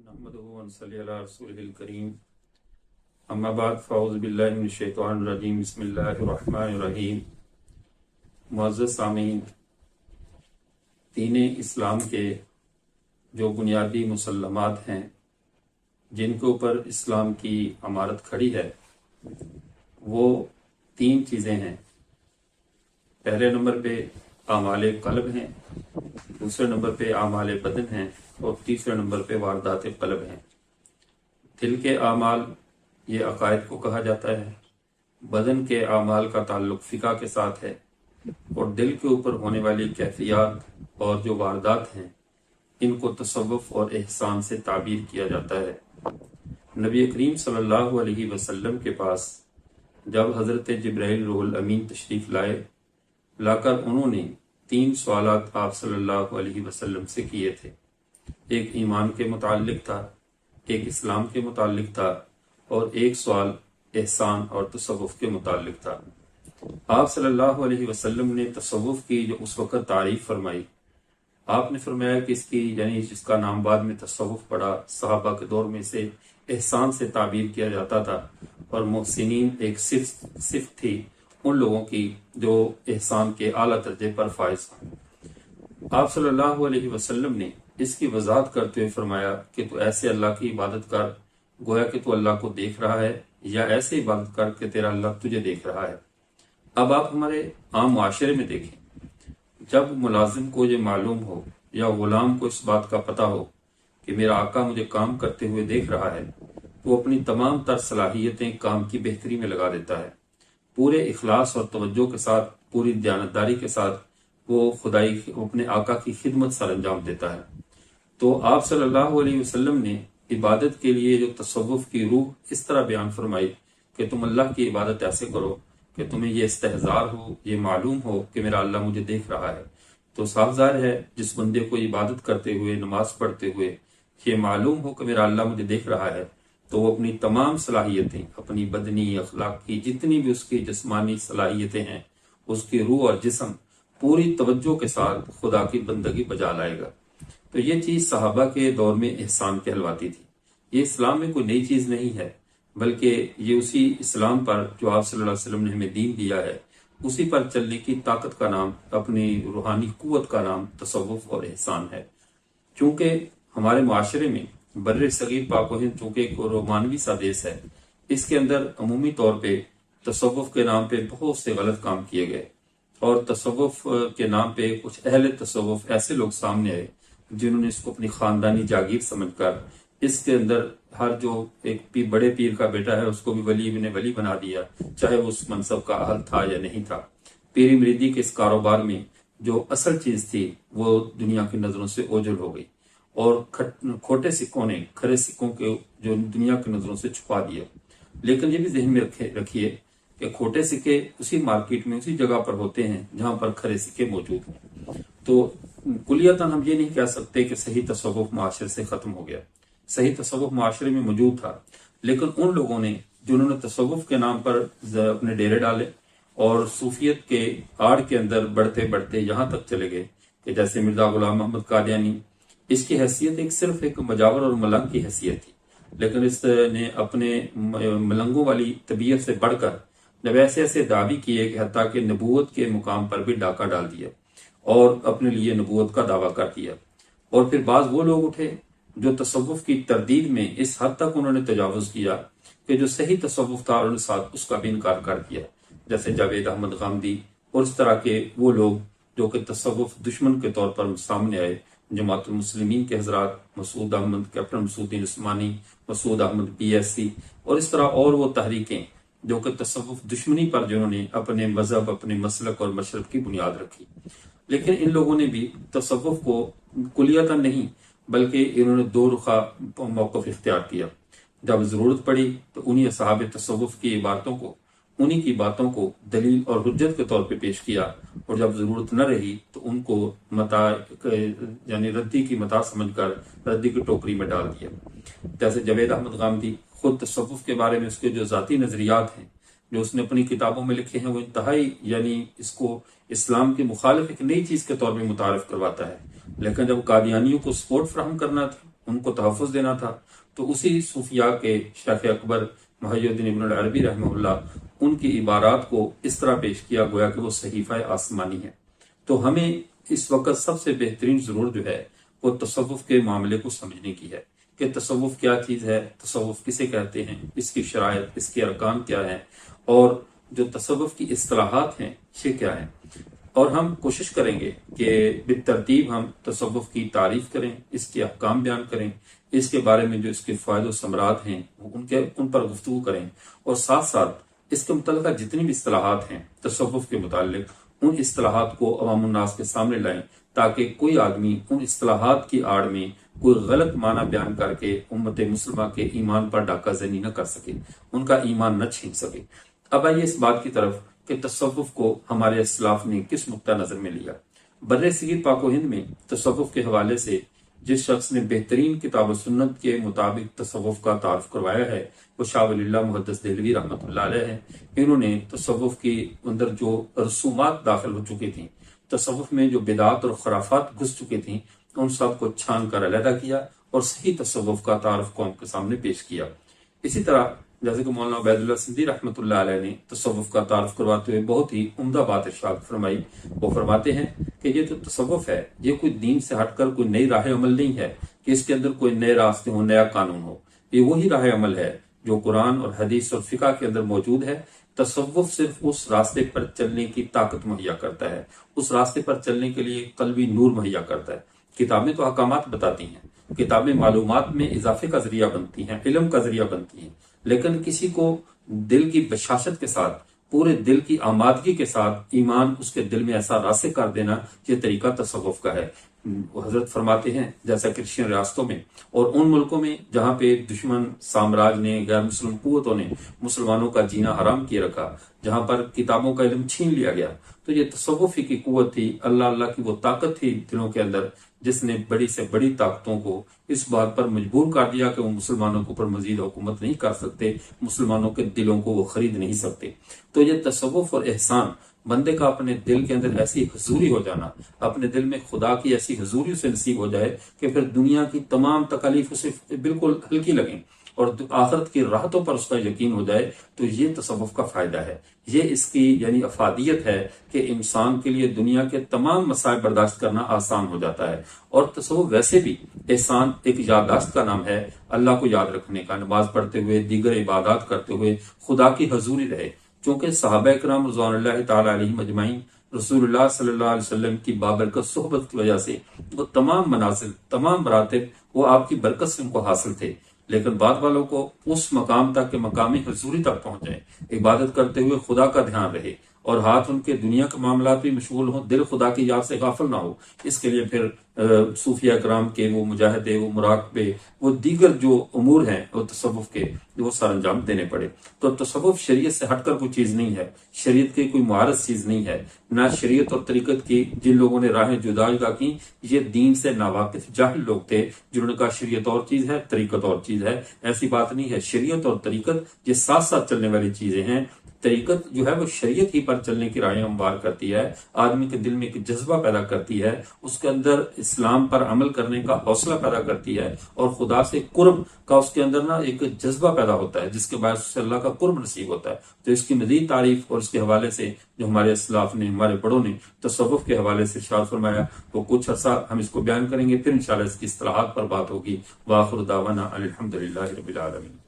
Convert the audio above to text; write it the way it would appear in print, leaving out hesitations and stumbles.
نحمده ونصلي على رسوله الكريم اما بعد فاعوذ باللہ من الشیطان الرجیم بسم اللہ الرحمن الرحیم۔ معزز سامعین، دین اسلام کے جو بنیادی مسلمات ہیں جن کے اوپر اسلام کی عمارت کھڑی ہے وہ تین چیزیں ہیں۔ پہلے نمبر پہ اعمال قلب ہیں، دوسرے نمبر پہ اعمال بدن ہیں اور تیسرے نمبر پہ واردات قلب ہیں۔ دل کے اعمال یہ عقائد کو کہا جاتا ہے، بدن کے اعمال کا تعلق فقہ کے ساتھ ہے اور دل کے اوپر ہونے والی کیفیات اور جو واردات ہیں ان کو تصوف اور احسان سے تعبیر کیا جاتا ہے۔ نبی کریم صلی اللہ علیہ وسلم کے پاس جب حضرت جبرائیل روح الامین تشریف لا کر انہوں نے تین سوالات آپ صلی اللہ علیہ وسلم سے کیے تھے۔ ایک ایمان کے متعلق تھا، ایک اسلام کے متعلق تھا اور ایک سوال احسان اور تصوف کے متعلق تھا۔ آپ صلی اللہ علیہ وسلم نے تصوف کی جو اس وقت تعریف فرمائی، آپ نے فرمایا کہ اس کی یعنی جس کا نام بعد میں تصوف پڑا، صحابہ کے دور میں سے احسان سے تعبیر کیا جاتا تھا اور محسنین ایک صفت تھی ان لوگوں کی جو احسان کے اعلیٰ درجے پر فائز ہیں۔ آپ صلی اللہ علیہ وسلم نے اس کی وضاحت کرتے ہوئے فرمایا کہ تو ایسے اللہ کی عبادت کر گویا کہ تو اللہ کو دیکھ رہا ہے، یا ایسے عبادت کر کہ تیرا اللہ تجھے دیکھ رہا ہے۔ اب آپ ہمارے عام معاشرے میں دیکھیں، جب ملازم کو یہ معلوم ہو یا غلام کو اس بات کا پتہ ہو کہ میرا آقا مجھے کام کرتے ہوئے دیکھ رہا ہے تو وہ اپنی تمام تر صلاحیتیں کام کی بہتری میں لگا دیتا ہے، پورے اخلاص اور توجہ کے ساتھ، پوری دیانتداری کے ساتھ وہ خدائی اپنے آقا کی خدمت سر انجام دیتا ہے۔ تو آپ صلی اللہ علیہ وسلم نے عبادت کے لیے جو تصوف کی روح اس طرح بیان فرمائی کہ تم اللہ کی عبادت ایسے کرو کہ تمہیں یہ استحضار ہو، یہ معلوم ہو کہ میرا اللہ مجھے دیکھ رہا ہے۔ تو صاف ظاہر ہے جس بندے کو عبادت کرتے ہوئے، نماز پڑھتے ہوئے یہ معلوم ہو کہ میرا اللہ مجھے دیکھ رہا ہے تو وہ اپنی تمام صلاحیتیں، اپنی بدنی، اخلاقی، جتنی بھی اس کی جسمانی صلاحیتیں ہیں، اس کی روح اور جسم پوری توجہ کے ساتھ خدا کی بندگی بجا لائے گا۔ تو یہ چیز صحابہ کے دور میں احسان کہلواتی تھی۔ یہ اسلام میں کوئی نئی چیز نہیں ہے، بلکہ یہ اسی اسلام پر جو آپ صلی اللہ علیہ وسلم نے ہمیں دین دیا ہے اسی پر چلنے کی طاقت کا نام، اپنی روحانی قوت کا نام تصوف اور احسان ہے۔ چونکہ ہمارے معاشرے میں بر صغیر پاک و ہند چونکہ ایک رومانوی سا دیش ہے، اس کے اندر عمومی طور پہ تصوف کے نام پہ بہت سے غلط کام کیے گئے اور تصوف کے نام پہ کچھ اہل تصوف ایسے لوگ سامنے آئے جنہوں نے اس کو اپنی خاندانی جاگیر سمجھ کر اس کے اندر ہر جو ایک بڑے پیر کا بیٹا ہے اس کو بھی ولی ابن ولی بنا دیا، چاہے وہ اس منصب کا اہل تھا یا نہیں تھا۔ پیری مریدی کے اس کاروبار میں جو اصل چیز تھی وہ دنیا کی نظروں سے اوجھل ہو گئی اور کھوٹے سکوں نے کھرے سکوں کے جو دنیا کی نظروں سے چھپا دیا۔ لیکن یہ بھی ذہن میں رکھیے کہ کھوٹے سکے اسی مارکیٹ میں، اسی جگہ پر ہوتے ہیں جہاں پر کھرے سکے موجود ہیں۔ تو کلیتاً ہم یہ نہیں کہہ سکتے کہ صحیح تصوف معاشرے سے ختم ہو گیا۔ صحیح تصوف معاشرے میں موجود تھا، لیکن ان لوگوں نے جنہوں نے تصوف کے نام پر اپنے ڈیرے ڈالے اور صوفیت کے آڑ کے اندر بڑھتے بڑھتے یہاں تک چلے گئے کہ جیسے مرزا غلام محمد قادیانی، اس کی حیثیت صرف ایک مجاور اور ملنگ کی حیثیت تھی، لیکن اس نے اپنے ملنگوں والی طبیعت سے بڑھ کر جب ایسے دعوی کیے کہ حتیٰ کہ نبوت کے مقام پر بھی ڈاکہ ڈال دیا اور اپنے لیے نبوت کا دعویٰ کر دیا۔ اور پھر بعض وہ لوگ اٹھے جو تصوف کی تردید میں اس حد تک انہوں نے تجاوز کیا کہ جو صحیح تصوف تھا انہوں نے ساتھ اس کا بھی انکار کر دیا، جیسے جاوید احمد غامدی اور اس طرح کے وہ لوگ جو کہ تصوف دشمن کے طور پر سامنے آئے، جماعت المسلمین کے حضرات، مسعود احمد، کیپٹن مسعود الدین عثمانی، مسعود احمد PSC اور اس طرح اور وہ تحریکیں جو کہ تصوف دشمنی پر جنہوں نے اپنے مذہب، اپنے مسلک اور مشرب کی بنیاد رکھی۔ لیکن ان لوگوں نے بھی تصوف کو کلیتاً نہیں بلکہ انہوں نے دو رخا موقف اختیار کیا۔ جب ضرورت پڑی تو انہی اصحاب تصوف کی عبارتوں کو، انہی کی باتوں کو دلیل اور حجت کے طور پہ پیش کیا، اور جب ضرورت نہ رہی تو ان کو متاع یعنی ردی کی متاع سمجھ کر ردی کی ٹوکری میں ڈال دیا۔ جیسے جاوید احمد غامدی خود تصوف کے بارے میں اس کے جو ذاتی نظریات ہیں جو اس نے اپنی کتابوں میں لکھے ہیں وہ انتہائی یعنی اس کو اسلام کے مخالف ایک نئی چیز کے طور پہ متعارف کرواتا ہے، لیکن جب قادیانیوں کو سپورٹ فراہم کرنا تھا ان کو تحفظ دینا تھا۔ تو اسی صوفیاء کے شیخ اکبر محی الدین ابن العربی رحمہ اللہ، ان کی عبارات کو اس طرح پیش کیا گویا کہ وہ صحیفہ آسمانی ہے۔ تو ہمیں اس وقت سب سے بہترین ضرورت جو ہے وہ تصوف کے معاملے کو سمجھنے کی ہے کہ تصوف کیا چیز ہے، تصوف کسے کہتے ہیں، اس کی شرائط، اس کے ارکان کیا ہیں، اور جو تصوف کی اصطلاحات ہیں یہ کیا ہیں۔ اور ہم کوشش کریں گے کہ بالترتیب ہم تصوف کی تعریف کریں، اس کے احکام بیان کریں، اس کے بارے میں جو اس کے فوائد و ثمرات ہیں ان پر گفتگو کریں، اور ساتھ ساتھ اس کے متعلقہ جتنی بھی اصطلاحات ہیں تصوف کے متعلق ان اصطلاحات کو عوام الناس کے سامنے لائیں، تاکہ کوئی آدمی ان اصطلاحات کی آڑ میں کوئی غلط معنی بیان کر کے امت مسلمہ کے ایمان پر ڈاکہ زنی نہ کر سکے، ان کا ایمان نہ چھین سکے۔ اب آئیے اس بات کی طرف کہ تصوف کو ہمارے اسلاف نے کس نقطہ نظر میں لیا۔ بر صغیر پاک و ہند میں تصوف کے حوالے سے جس شخص نے بہترین کتاب و سنت کے مطابق تصوف کا تعارف کروایا ہے وہ شاہ ولی اللہ محدث دہلوی رحمۃ اللہ علیہ ہیں۔ انہوں نے تصوف کے اندر جو رسومات داخل ہو چکی تھیں، تصوف میں جو بدعات اور خرافات گھس چکی تھیں، ان سب کو چھان کر علیحدہ کیا اور صحیح تصوف کا تعارف قوم کے سامنے پیش کیا۔ اسی طرح جیسے کہ مولانا عبید اللہ سندھی رحمۃ اللہ علیہ نے تصوف کا تعارف کرواتے ہوئے بہت ہی عمدہ بات ارشاد فرمائی۔ وہ فرماتے ہیں کہ یہ جو تصوف ہے یہ کوئی دین سے ہٹ کر کوئی نئی راہ عمل نہیں ہے کہ اس کے اندر کوئی نئے راستے ہو، نیا قانون ہو۔ یہ وہی راہ عمل ہے جو قرآن اور حدیث اور فقہ کے اندر موجود ہے۔ تصوف صرف اس راستے پر چلنے کی طاقت مہیا کرتا ہے، اس راستے پر چلنے کے لیے قلبی نور مہیا کرتا ہے۔ کتابیں تو احکامات بتاتی ہیں، کتابیں معلومات میں اضافے کا ذریعہ بنتی ہیں، علم کا ذریعہ بنتی ہیں، لیکن کسی کو دل کی بشاشت کے ساتھ، پورے دل کی آمادگی کے ساتھ ایمان اس کے دل میں ایسا راسخ کر دینا، یہ طریقہ تصوف کا ہے۔ حضرت فرماتے ہیں جیسا کرسچین ریاستوں میں اور ان ملکوں میں جہاں پہ دشمن سامراج نے، غیر مسلم قوتوں نے مسلمانوں کا جینا حرام کیے رکھا، جہاں پر کتابوں کا علم چھین لیا گیا، تو یہ تصوفی کی قوت تھی، اللہ کی وہ طاقت تھی دلوں کے اندر، جس نے بڑی سے بڑی طاقتوں کو اس بات پر مجبور کر دیا کہ وہ مسلمانوں کے اوپر مزید حکومت نہیں کر سکتے، مسلمانوں کے دلوں کو وہ خرید نہیں سکتے۔ تو یہ تصوف اور احسان بندے کا اپنے دل کے اندر ایسی حضوری ہو جانا، اپنے دل میں خدا کی ایسی حضوری اسے نصیب ہو جائے کہ پھر دنیا کی تمام تکالیف اسے بالکل ہلکی لگیں اور آخرت کی راحتوں پر اس کا یقین ہو جائے، تو یہ تصوف کا فائدہ ہے۔ یہ اس کی یعنی افادیت ہے کہ انسان کے لیے دنیا کے تمام مسائل برداشت کرنا آسان ہو جاتا ہے۔ اور تصوف ویسے بھی احسان ایک یادداشت کا نام ہے، اللہ کو یاد رکھنے کا، نماز پڑھتے ہوئے، دیگر عبادات کرتے ہوئے خدا کی حضوری رہے۔ چونکہ صحابہ کرام رضوان اللہ تعالی علیہم اجمعین رسول اللہ صلی اللہ علیہ وسلم کی بابرکت صحبت کی وجہ سے وہ تمام منازل، تمام مراتب وہ آپ کی برکت سے ان کو حاصل تھے، لیکن بعد والوں کو اس مقام تک کہ مقام حضوری تک پہنچ جائے، عبادت کرتے ہوئے خدا کا دھیان رہے اور ہاتھ ان کے دنیا کے معاملات بھی مشغول ہوں، دل خدا کی یاد سے غافل نہ ہو۔ اس کے لیے پھر صوفیہ کرام کے وہ مجاہدے، وہ مراقبے، وہ دیگر جو امور ہیں وہ تصوف کے، وہ سر انجام دینے پڑے۔ تو تصوف شریعت سے ہٹ کر کوئی چیز نہیں ہے، شریعت کی کوئی معارض چیز نہیں ہے، نہ شریعت اور طریقت کی جن لوگوں نے راہیں جدا جدا کی یہ دین سے ناواقف جاہل لوگ تھے جنہوں نے کہا شریعت اور چیز ہے، طریقت اور چیز ہے۔ ایسی بات نہیں ہے، شریعت اور طریقت یہ ساتھ ساتھ چلنے والی چیزیں ہیں۔ طریقت جو ہے وہ شریعت ہی پر چلنے کی راہیں ہموار کرتی ہے، آدمی کے دل میں ایک جذبہ پیدا کرتی ہے، اس کے اندر اسلام پر عمل کرنے کا حوصلہ پیدا کرتی ہے، اور خدا سے قرب کا اس کے اندر نا ایک جذبہ پیدا ہوتا ہے جس کے باعث سے اللہ کا قرب نصیب ہوتا ہے۔ تو اس کی مزید تعریف اور اس کے حوالے سے جو ہمارے اسلاف نے، ہمارے بڑوں نے تصوف کے حوالے سے ارشاد فرمایا، وہ کچھ عرصہ ہم اس کو بیان کریں گے، پھر انشاءاللہ اس کی اصطلاحات پر بات ہوگی۔ وآخر دعوانا الحمدللہ رب العالمین۔